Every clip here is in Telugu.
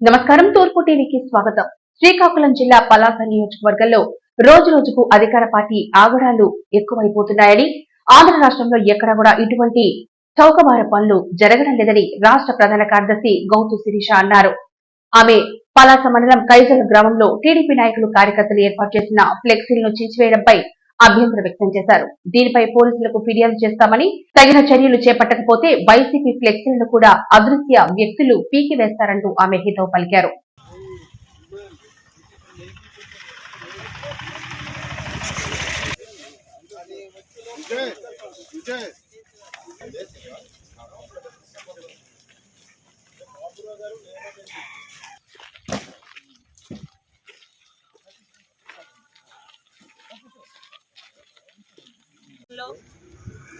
నమస్కారం. తూర్పు టీవీకి స్వాగతం. శ్రీకాకుళం జిల్లా పలాస నియోజకవర్గంలో రోజు రోజుకు అధికార పార్టీ ఆగడాలు ఎక్కువైపోతున్నాయని, ఆంధ్ర రాష్ట్రంలో ఎక్కడా కూడా ఇటువంటి చౌకబార పనులు జరగడం లేదని రాష్ట్ర ప్రధాన కార్యదర్శి గౌతు శిరీష అన్నారు. ఆమె పలాస మండలం కైజల గ్రామంలో టీడీపీ నాయకులు కార్యకర్తలు ఏర్పాటు చేసిన ఫ్లెక్సీలను చించివేయడంపై అభ్యంతరం వ్యక్తం చేశారు. దీనిపై పోలీసులకు ఫిర్యాదు చేస్తామని, తగిన చర్యలు చేపట్టకపోతే వైసీపీ ఫ్లెక్సీలను కూడా అదృశ్య వ్యక్తులు పీకివేస్తారంటూ ఆమె హితవు పలికారు.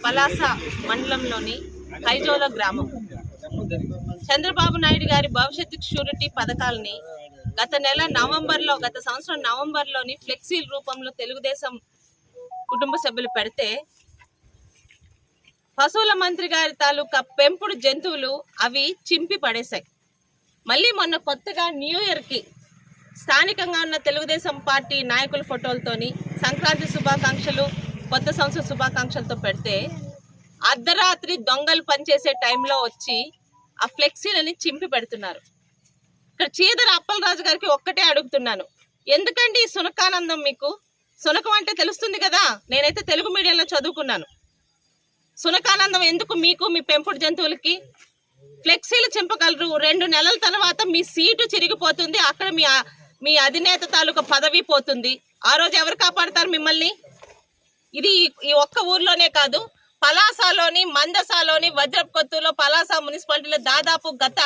పలాస మండలంలోని కైజోల గ్రామం చంద్రబాబు నాయుడు గారి భవిష్యత్తు షూరిటీ పథకాలని గత సంవత్సరం నవంబర్లోని ఫ్లెక్సీల రూపంలో తెలుగుదేశం కుటుంబ సభ్యులు పెడితే పశువుల మంత్రి గారి తాలూకా పెంపుడు జంతువులు అవి చింపి పడేశాయి. మళ్ళీ మొన్న కొత్తగా న్యూ ఇయర్కి స్థానికంగా ఉన్న తెలుగుదేశం పార్టీ నాయకుల ఫోటోలతోని సంక్రాంతి శుభాకాంక్షలు, కొత్త సంవత్సర శుభాకాంక్షలతో పెడితే అర్ధరాత్రి దొంగలు పనిచేసే టైంలో వచ్చి ఆ ఫ్లెక్సీలని చింపి పెడుతున్నారు. ఇక్కడ చీదర అప్పలరాజు గారికి ఒక్కటే అడుగుతున్నాను, ఎందుకండి ఈ సునకానందం? మీకు సునకం అంటే తెలుస్తుంది కదా, నేనైతే తెలుగు మీడియంలో చదువుకున్నాను. సునకానందం ఎందుకు మీకు? మీ పెంపుడు జంతువులకి ఫ్లెక్సీలు చింపగలరు. 2 నెలల తర్వాత మీ సీటు చిరిగిపోతుంది, అక్కడ మీ అధినేత తాలూకా పదవి పోతుంది. ఆ రోజు ఎవరు కాపాడతారు మిమ్మల్ని? ఇది ఈ ఒక్క ఊర్లోనే కాదు, పలాసలోని, మందసాలోని, వజ్రపుకొత్తూరులో, పలాస మున్సిపాలిటీలో దాదాపు గత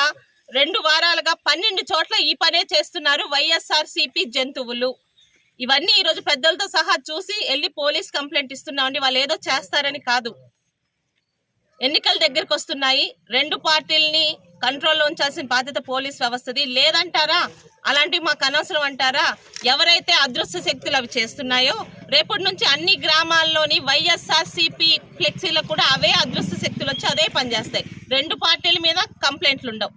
2 వారాలుగా 12 చోట్ల ఈ పనే చేస్తున్నారు వైఎస్ఆర్సీపీ జంతువులు. ఇవన్నీ ఈరోజు పెద్దలతో సహా చూసి వెళ్ళి పోలీస్ కంప్లైంట్ ఇస్తున్నామండి. వాళ్ళు ఏదో చేస్తారని కాదు, ఎన్నికల దగ్గరకు వస్తున్నాయి, 2 పార్టీలని కంట్రోల్లో ఉంచాల్సిన బాధ్యత పోలీస్ వ్యవస్థది. లేదంటారా? అలాంటివి మాకు అనవసరం అంటారా? ఎవరైతే అదృశ్య శక్తులు అవి చేస్తున్నాయో రేపటి నుంచి అన్ని గ్రామాల్లోని వైఎస్ఆర్సీపీ ఫ్లెక్సీలకు కూడా అవే అదృశ్య శక్తులు వచ్చి అదే పనిచేస్తాయి. 2 పార్టీల మీద కంప్లైంట్లు ఉండవు.